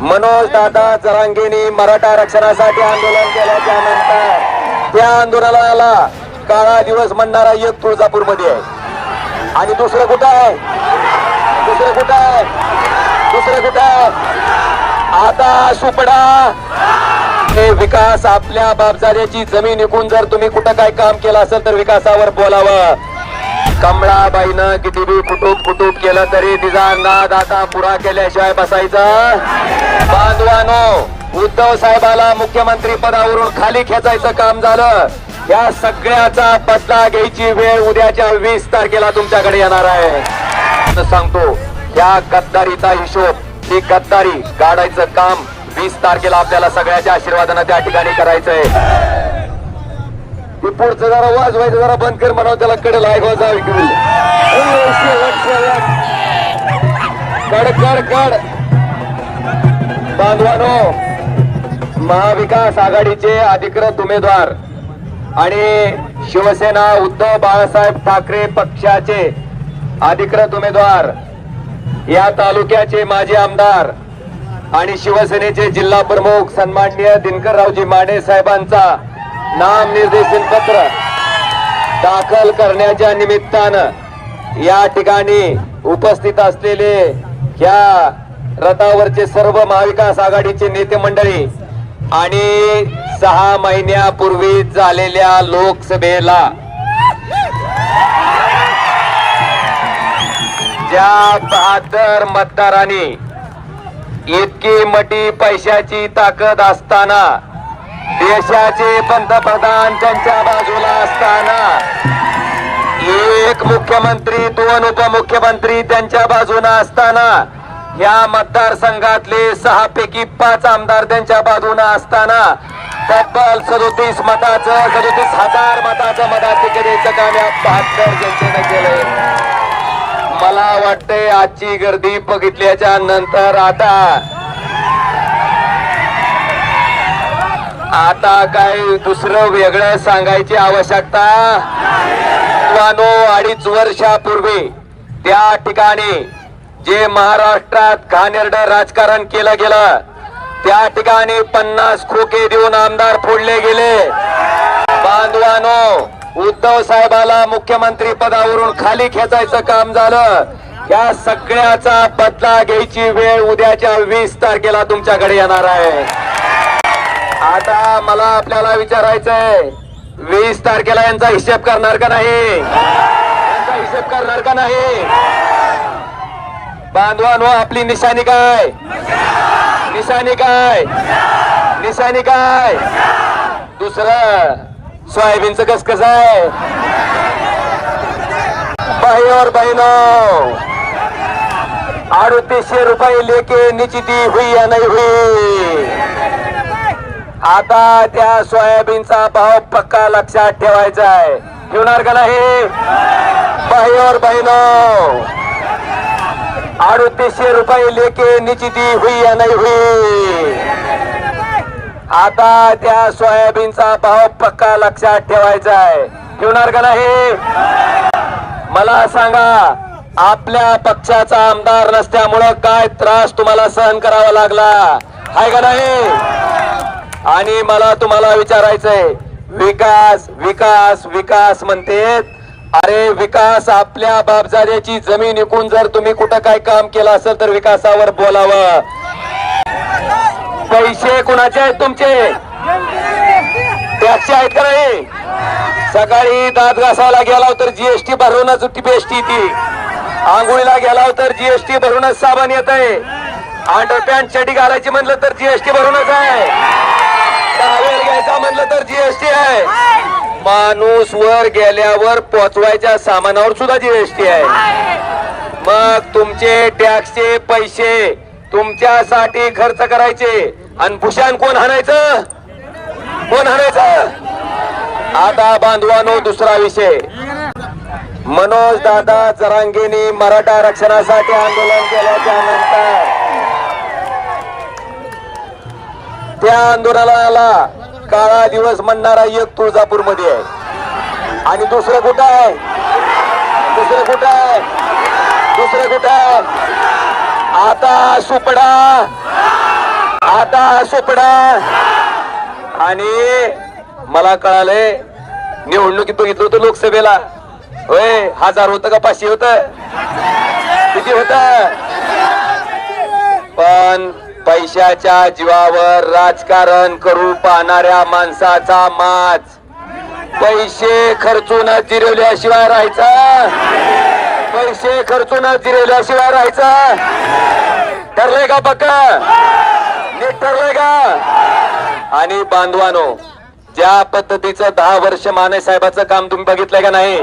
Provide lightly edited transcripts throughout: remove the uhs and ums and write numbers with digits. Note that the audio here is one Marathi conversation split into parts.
मनोज दादा जरांगेंनी मराठा आरक्षणासाठी आंदोलन केल्याच्या नंतर त्या आंदोलनाला काळा दिवस म्हणणारा एक तुळजापूर मध्ये आहे आणि दुसरं कुठं आहे? दुसरं कुठं आहे? दुसरं कुठं आहे? आता सुपडा हे विकास आपल्या बापजाऱ्याची जमीन विकून जर तुम्ही कुठं काय काम केलं असेल तर विकासावर बोलावं. कमळाबाईनं किती बी कुटुंब केलं तरी तिचा नाद आता पुरा केल्याशिवाय बसायचा. बांधवानो, उद्धव साहेबाला मुख्यमंत्री पदावरून खाली खेचायचं काम झालं. या सगळ्याचा बदला घ्यायची वेळ उद्याच्या 20 तारखेला तुमच्याकडे येणार आहे. सांगतो या गद्दारीचा हिशोब, ही गद्दारी काढायचं काम 20 तारखेला आपल्याला सगळ्याच्या आशीर्वादानं त्या ठिकाणी करायचंय. पुढचं जरा वाजवायचं जरा बंद कर म्हणावं, त्याला कडे ऐकवा जावी घेऊन कड कड कड. बांधवानो, महाविकास आघाडीचे अधिकृत उमेदवार आणि शिवसेना उद्धव बाळासाहेब ठाकरे पक्षाचे अधिकृत उमेदवार, या तालुक्याचे माजी आमदार आणि शिवसेनेचे जिल्हा प्रमुख सन्माननीय दिनकररावजी माने साहेबांचा नामनिर्देशन पत्र दाखल करण्याच्या निमित्तानं या ठिकाणी उपस्थित असलेले या रथावरचे सर्व महाविकास आघाडीचे नेते मंडळी आणि 6 महिन्यापूर्वी झालेल्या लोकसभेला ज्या बहादर मतदारांनी इतकी मोठी पैशाची ताकद असताना, देशाचे पंतप्रधान त्यांच्या बाजूला असताना, एक मुख्यमंत्री 2 उपमुख्यमंत्री त्यांच्या बाजूला असताना, या मतदारसंघातले 6 पैकी 5 आमदार त्यांच्या बाजूला असताना तब्बल 37 हजार मताचं मताधिक्याचं काम या 72 जनतेने केलंय. मला वाटतंय आजची गर्दी बघितल्याच्या नंतर आता काय दुसरं वेगळं सांगायची आवश्यकता. 2.5 वर्षापूर्वी त्या ठिकाणी जे महाराष्ट्रात घाणेरडं राजकारण केलं गेलं, त्या ठिकाणी 50 खोके देऊन आमदार फोडले गेले. बांधवानो, उद्धव साहेबाला मुख्यमंत्री पदावरून खाली खेचायचं काम झालं. या सगळ्याचा बदला घ्यायची वेळ उद्याच्या 20 तारखेला तुमच्याकडे येणार आहे. आता मला आपल्याला विचारायचंय, 20 तारखेला यांचा हिशेब करणार का नाही? यांचा हिशेब करणार का नाही? बांधवांनो, आपली निशाणी काय? निशाणी काय? निशाणी काय? दुसरं सोयाबीनचं कसं आहे? भाई और बहनों, 3800 रुपये लेके निश्चिती हुई या नहीं हुई? आता त्या सोयाबीनचा भाव पक्का लक्षात ठेवायचा आहे. ठेवणार का नाही? भाई और बहनों, 3800 रुपये लेके निश्चिती हुई या नहीं हुई? आता त्या सोयाबीनचा भाव पक्का लक्षात ठेवायचा आहे. ठेवणार का नाही? मला सांगा, आपल्या पक्षाचा आमदार नसल्यामुळं काय त्रास तुम्हाला सहन करावा लागला आहे का नाही? आणि मला तुम्हाला विचारायचंय, विकास विकास विकास म्हणतेत. अरे विकास आपल्या बापजाऱ्याची जमीन विकून जर तुम्ही कुठं काय काम केलं असेल तर विकासावर बोलावं. पैसे कुणाचे आहेत? तुमचे टॅक्सचे आहेत का नाही? सकाळी दात घासायला गेला तर जीएसटी भरूनच पेस्टी ती, आंघोळीला गेला तर जीएसटी भरूनच साबण येत आहे, अंडरपॅन्ट चडी घालायची म्हणलं तर जीएसटी भरूनच आहे, टावेल घ्यायचा म्हणलं तर जीएसटी आहे, माणूस वर गेल्यावर पोचवायच्या सामानावर सुद्धा जीएसटी आहे. मग तुमचे टॅक्सचे पैसे तुमच्यासाठी खर्च करायचे आणि भूषण कोण हाणायचं? कोण हाणायचं? आता बांधवानो, दुसरा विषय, मनोज दादा जरांगेंनी मराठा आरक्षणासाठी आंदोलन केल्याच्या नंतर त्या आंदोलनाला काळा दिवस म्हणणारा एक तुळजापूर मध्ये आहे आणि दुसरं कुठं आहे? दुसरं कुठं आहे? दुसरं कुठं आहे? आता सुपडा आता सुपडा. आणि मला कळालंय निवडणुकीत बघितलं होतं लोकसभेला, होय 1000 होतं का 500 होतं, किती होत? पण पैशाच्या जीवावर राजकारण करू पाहणाऱ्या माणसाचा माज पैसे खर्चून जिरवल्याशिवाय राहायचा, पैसे खर्चून जिरवल्याशिवाय राहायचा. ठरलंय का पक्का? नीट ठरलंय का? आणि बांधवानो, ज्या पद्धतीचं 10 वर्ष माने साहेबाचं काम तुम्ही बघितलंय का नाही?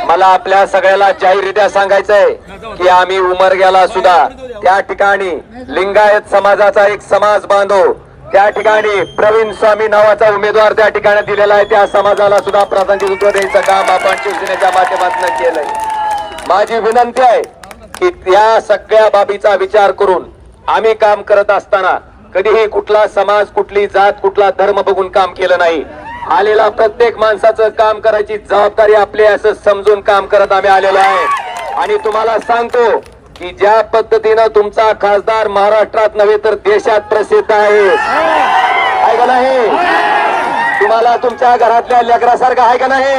मला आपल्या सगळ्याला जाहीररित्या सांगायचंय की आम्ही उमरग्याला सुद्धा त्या ठिकाणी लिंगायत समाजाचा एक समाज बांधव, त्या ठिकाणी प्रवीण स्वामी नावाचा उमेदवार त्या ठिकाणी दिलेला आहे. त्या समाजाला सुद्धा प्राधान्यत्व द्यायचं काम आपण शिवसेनेच्या माध्यमातून केलंय. माझी विनंती आहे की त्या सगळ्या बाबीचा विचार करून आम्ही काम करत असताना कधीही कुठला समाज, कुठली जात, कुठला धर्म बघून काम केलं नाही. आलेला प्रत्येक माणसाचं काम करायची जबाबदारी आपली असं समजून काम करत आम्ही आलेलो आहे. आणि तुम्हाला सांगतो की ज्या पद्धतीनं तुमचा खासदार महाराष्ट्रात नव्हे तर देशात प्रसिद्ध आहे का नाही? तुम्हाला तुमच्या घरातल्या लेकरासारखं आहे का नाही?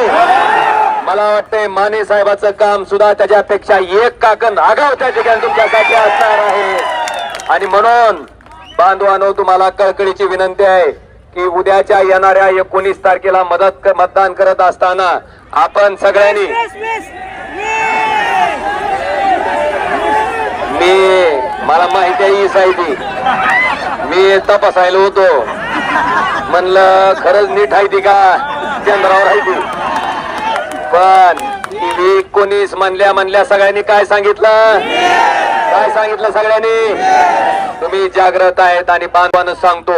मला वाटतंय माने साहेबाचं काम सुद्धा त्याच्यापेक्षा एक काकण आगाव त्या ठिकाणी तुमच्यासाठी असणार आहे. आणि म्हणून बांधवांनो, तुम्हाला कळकळीची विनंती आहे की उद्याच्या येणाऱ्या 19 तारखेला मतदान करत असताना आपण सगळ्यांनी, मला माहिती आहे साहेबी, मी तपासायला होतो, म्हणलं खरंच नीट आहे ती का चंद्रावर आहे ती. पण 19 म्हणल्या सगळ्यांनी काय सांगितलं? काय सांगितलं सगळ्यांनी? तुम्ही जागृत आहेत. आणि बांधवानं सांगतो,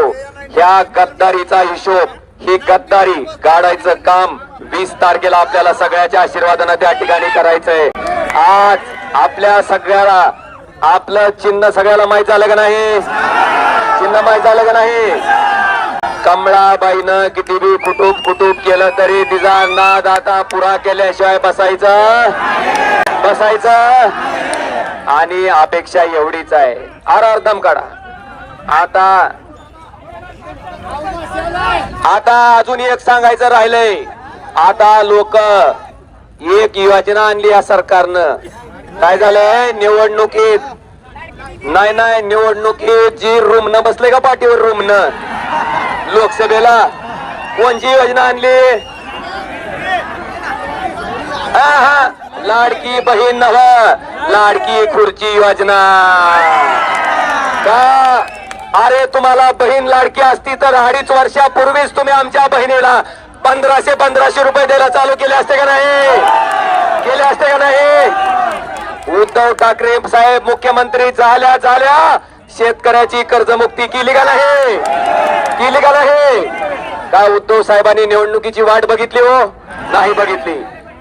ह्या गद्दारीचा हिशोब, ही गद्दारी काढायचं काम 20 तारखेला आपल्याला सगळ्याच्या आशीर्वादानं त्या ठिकाणी करायचंय. आज आपल्या सगळ्याला आपलं चिन्ह सगळ्याला माहित झालं का नाही? चिन्ह माहित झालं का नाही? कमळाबाईनं किती बी कुटुंब केलं तरी तिचा नाद आता पुरा केल्याशिवाय बसायचं. आणि अपेक्षा एवढीच आहे, आरार्धम काढा. आता अजून एक सांगायचं राहिलंय. आता लोक एक योजना आणली या सरकारनं. काय झालंय? निवडणुकीत जी रूम न बसले का पाठीवर रूम न, लोकसभेला कोणची योजना आणली? हा, लाडकी बहीण नव, लाडकी खुर्ची योजना. का? अरे तुम्हाला बहीण लाडकी असती तर 2.5 वर्षापूर्वीच तुम्ही आमच्या बहिणीला 1500 रुपये द्यायला चालू केले असते का नाही? केले असते का नाही? उद्धव ठाकरे साहेब मुख्यमंत्री झाल्या शेतकऱ्याची कर्जमुक्ती केली का नाही? केली का नाही? का उद्धव साहेबांनी निवडणुकीची वाट बघितली? हो, नाही बघितली.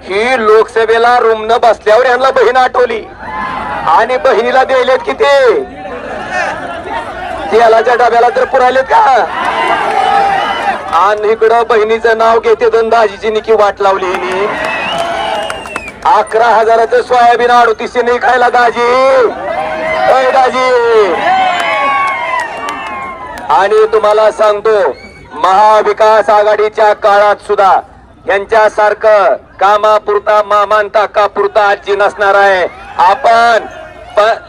ही लोकसभेला रूम न बसल्यावर यांना बहीण आठवली. आणि बहिणीला द्यायलेत किती? तेलाच्या डब्याला तर पुरायलेत का? आणि इकडं बहिणीचं नाव घेते दाजीची निकी वाट लावली हिनी. 11,000चं सोयाबीन 3800 नाही खायला दाजी. आणि तुम्हाला सांगतो, महाविकास आघाडीच्या काळात सुद्धा यांच्यासारखं कामापुरता मामांता कापुरता आजी नसणार आहे. आपण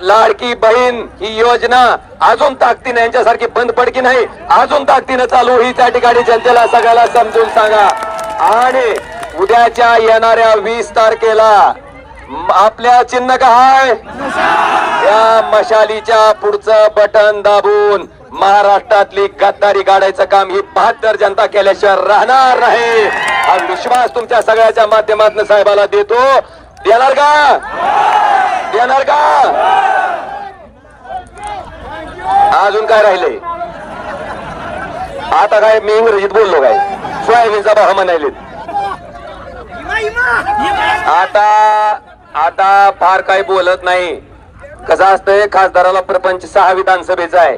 लाडकी बहीण ही योजना अजून ताकदीने, यांच्यासारखी बंद पडकी नाही, अजून ताकदीने चालू ही त्या ठिकाणी जनतेला सगळ्याला समजून सांगा. आणि उद्याच्या येणाऱ्या 20 तारखेला आपल्या चिन्ह काय? या मशालीच्या पुढचं बटन दाबून महाराष्ट्रातली गद्दारी काढायचं काम ही 72 जनता केल्याशिवाय राहणार नाही. हा विश्वास तुमच्या सगळ्याच्या माध्यमातून साहेबाला देतो. देणार का? देणार का? अजून काय राहिले? आता काय मी इंग्रजीत बोललो काय? सोयाबीनचा भाव म्हणाले. आता फार काही बोलत नाही. कसं असतंय, खासदाराला प्रपंच 6 विधानसभेचा आहे.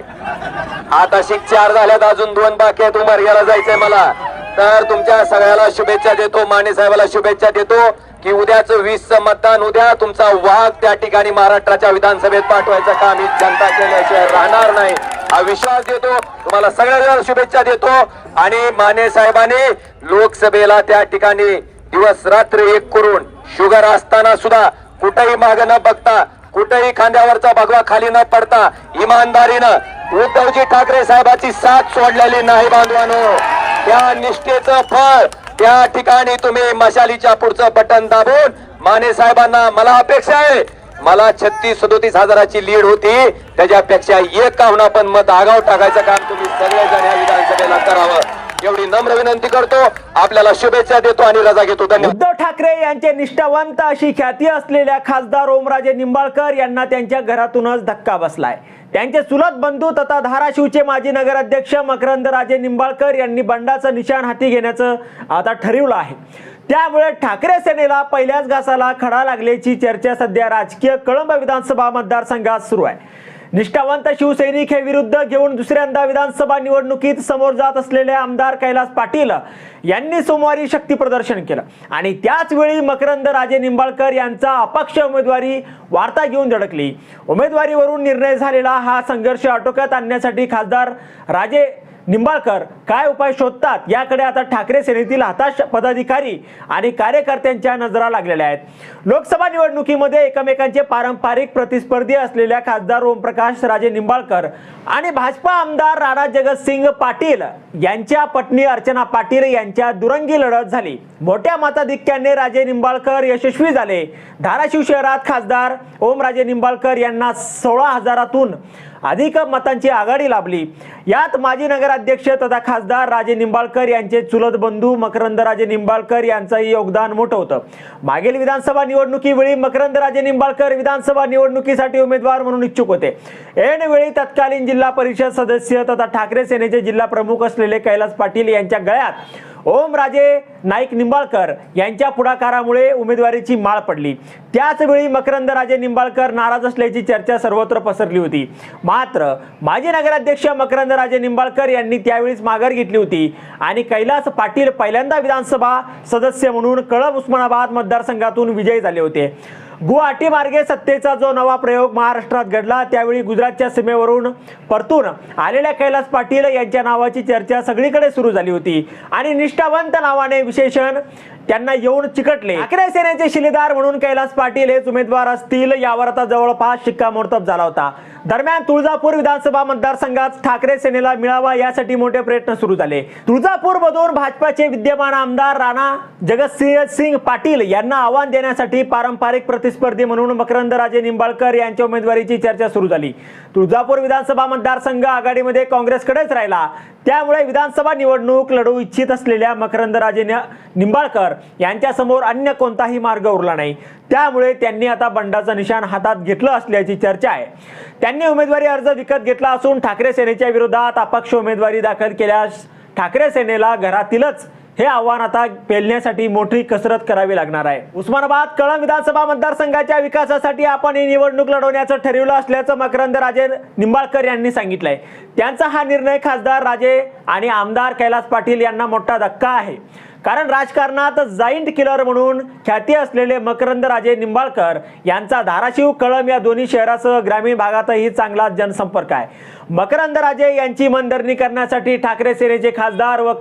आता 4 झाल्यात, अजून 2 बाकी आहेत. उमरग्याला जायचंय मला. तर तुमच्या सगळ्याला शुभेच्छा देतो, माने साहेबाला शुभेच्छा देतो की उद्याचं 20चं मतदान, उद्या तुमचा वाघ त्या ठिकाणी महाराष्ट्राच्या विधानसभेत पाठवायचं काम ही जनता केल्याशिवाय राहणार नाही. हा विश्वास देतो, तुम्हाला सगळ्यांना शुभेच्छा देतो. आणि माने साहेबांनी लोकसभेला त्या ठिकाणी दिवस रात्र एक करून शुगर असताना सुद्धा कुठेही मागे न बघता, कुठेही खांद्यावरचा भगवा खाली न पडता इमानदारीनं उद्धवजी ठाकरे साहेबांची साथ सोडलेली नाही बांधवानो. त्या निष्ठेचं फळ त्या ठिकाणी तुम्ही मशालीच्या पुढचं बटन दाबून माने साहेबांना, मला अपेक्षा आहे, मला 36-37 हजाराची लीड होती, त्याच्यापेक्षा एक का होणार पण मत आगाव टाकायचं काम तुम्ही सगळेजण या विधानसभेला करावं एवढी नम्र विनंती करतो. आपल्याला शुभेच्छा देतो आणि रजा घेतो. धन्यवाद. उद्धव ठाकरे यांचे निष्ठावंत अशी ख्याती असलेल्या खासदार ओमराजे निंबाळकर यांना त्यांच्या घरातूनच धक्का बसलाय. त्यांचे चुलत बंधू तथा धाराशिवचे माजी नगराध्यक्ष मकरंद राजे निंबाळकर यांनी बंडाचं निशाण हाती घेण्याचं आता ठरवलं आहे. त्यामुळे ठाकरे सेनेला पहिल्याच घासाला खडा लागल्याची चर्चा सध्या राजकीय कळंब विधानसभा मतदारसंघात सुरू आहे. निष्ठावंत शिवसैनिक हे विरुद्ध घेऊन दुसऱ्यांदा विधानसभा निवडणुकीत समोर जात असलेले आमदार कैलास पाटील यांनी सोमवारी शक्ती प्रदर्शन केलं आणि त्याच वेळी मकरंद राजे निंबाळकर यांचा अपक्ष उमेदवारी वार्ता घेऊन धडकली. उमेदवारीवरून निर्णय झालेला हा संघर्ष आटोक्यात आणण्यासाठी खासदार राजे निंबाळकर काय उपाय शोधतात याकडे आता ठाकरे सेनेतील हताश पदाधिकारी आणि कार्यकर्त्यांच्या नजरा लागलेल्या आहेत. लोकसभा निवडणुकीमध्ये एकमेकांचे पारंपरिक प्रतिस्पर्धी असलेल्या खासदार ओमप्रकाश राजे निंबाळकर आणि भाजपा आमदार राणा जगतसिंग पाटील यांच्या पत्नी अर्चना पाटील यांच्या दुरंगी लढत झाली. मोठ्या मताधिक्याने राजे निंबाळकर यशस्वी झाले. धाराशिव शहरात खासदार ओमराजे निंबाळकर यांना 16,000तून अधिक मतांची आघाडी लाभली. यात माजी नगराध्यक्ष तथा खासदार राजे निंबाळकर यांचे चुलत बंधू मकरंद राजे निंबाळकर यांचंही योगदान मोठं होतं. मागील विधानसभा निवडणुकीवेळी मकरंद राजे निंबाळकर विधानसभा निवडणुकीसाठी उमेदवार म्हणून इच्छुक होते. ऐनवेळी तत्कालीन जिल्हा परिषद सदस्य तथा ठाकरे सेनेचे जिल्हा प्रमुख असलेले कैलास पाटील यांच्या गळ्यात ओमराजे नाईक निंबाळकर यांच्या पुढाकारामुळे उमेदवारीची माळ पडली. त्याच वेळी मकरंद राजे निंबाळकर नाराज असल्याची चर्चा सर्वत्र पसरली होती. मात्र माजी नगराध्यक्ष मकरंद राजे निंबाळकर यांनी त्यावेळीच माघार घेतली होती आणि कैलास पाटील पहिल्यांदा विधानसभा सदस्य म्हणून कळंब उस्मानाबाद मतदारसंघातून विजयी झाले होते. गुवाहाटी मार्गे सत्तेचा जो नवा प्रयोग महाराष्ट्रात घडला त्यावेळी गुजरातच्या सीमेवरून परतून आलेल्या कैलास पाटील यांच्या नावाची चर्चा सगळीकडे सुरू झाली होती आणि निष्ठावंत नावाने विशेषण त्यांना येऊन चिकटले. ठाकरे सेनेचे शिलेदार म्हणून कैलास पाटील हेच उमेदवार असतील यावर आता जवळपास शिक्कामोर्तब झाला होता. दरम्यान तुळजापूर विधानसभा मतदारसंघात ठाकरे सेनेला मिळावा यासाठी मोठे प्रयत्न सुरू झाले. तुळजापूर मधून भाजपाचे विद्यमान आमदार राणा जगतसिंग पाटील यांना आव्हान देण्यासाठी पारंपरिक प्रतिस्पर्धी म्हणून मकरंद राजे निंबाळकर यांच्या उमेदवारीची चर्चा सुरू झाली. तुळजापूर विधानसभा मतदारसंघ आघाडीमध्ये काँग्रेसकडेच राहिला. त्यामुळे विधानसभा निवडणूक लढवू इच्छित असलेल्या मकरंद राजे निंबाळकर यांच्या समोर अन्य कोणताही मार्ग उरला नाही. त्यामुळे त्यांनी आता बंडाचं निशाण हातात घेतलं असल्याची चर्चा आहे. त्यांनी उमेदवारी अर्ज विकत घेतला असून ठाकरे सेनेच्या विरोधात अपक्ष उमेदवारी दाखल केल्यास ठाकरे सेनेला घरातीलच हे आव्हान आता पेलण्यासाठी मोठी कसरत करावी लागणार आहे. उस्मानाबाद कळंब विधानसभा मतदारसंघाच्या विकासासाठी आपण ही निवडणूक लढवण्याचं ठरवलं असल्याचं मकरंद राजे निंबाळकर यांनी सांगितलंय. त्यांचा हा निर्णय खासदार राजे आणि आमदार कैलास पाटील यांना मोठा धक्का आहे. कारण राजकारणात जाईंट किलर म्हणून ख्याती असलेले मकरंद राजे निंबाळकर यांचा धाराशिव कळंब या दोन्ही शहरासह ग्रामीण भागातही चांगला जनसंपर्क आहे. मकरंद राजे यांची मनधरणी करण्यासाठी ठाकरे सेनेचे खासदार व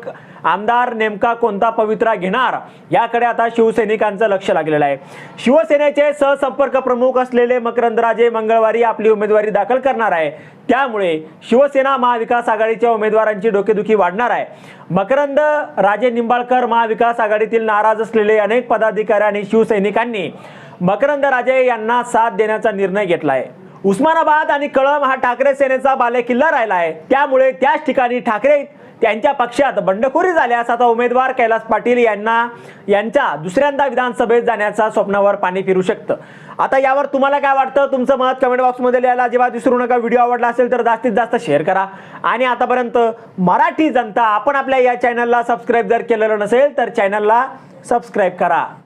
आमदार नेमका कोणता पवित्रा घेणार याकडे आता शिवसैनिकांचं लक्ष लागलेलं आहे. शिवसेनेचे सहसंपर्क प्रमुख असलेले मकरंद राजे मंगळवारी आपली उमेदवारी दाखल करणार आहे. त्यामुळे शिवसेना महाविकास आघाडीच्या उमेदवारांची डोकेदुखी वाढणार आहे. मकरंद राजे निंबाळकर महाविकास आघाडीतील नाराज असलेले अनेक पदाधिकारी आणि शिवसैनिकांनी मकरंद राजे यांना साथ देण्याचा निर्णय घेतला आहे. उस्मानाबाद आणि कळंब हा ठाकरे सेनेचा बालेकिल्ला राहिला आहे. त्यामुळे त्याच ठिकाणी ठाकरे त्यांच्या पक्षात बंडखोरी झाल्यास आता उमेदवार कैलास पाटील यांच्या दुसऱ्यांदा विधानसभेत जाण्याचा स्वप्नावर पाणी फिरू शकतं. आता यावर तुम्हाला काय वाटतं? तुमचं मत कमेंट बॉक्समध्ये लिहायला अजिबात विसरू नका. व्हिडिओ आवडला असेल तर जास्तीत जास्त शेअर करा. आणि आतापर्यंत मराठी जनता आपण आपल्या या चॅनलला सबस्क्राईब जर केलेलं नसेल तर चॅनलला सबस्क्राईब करा.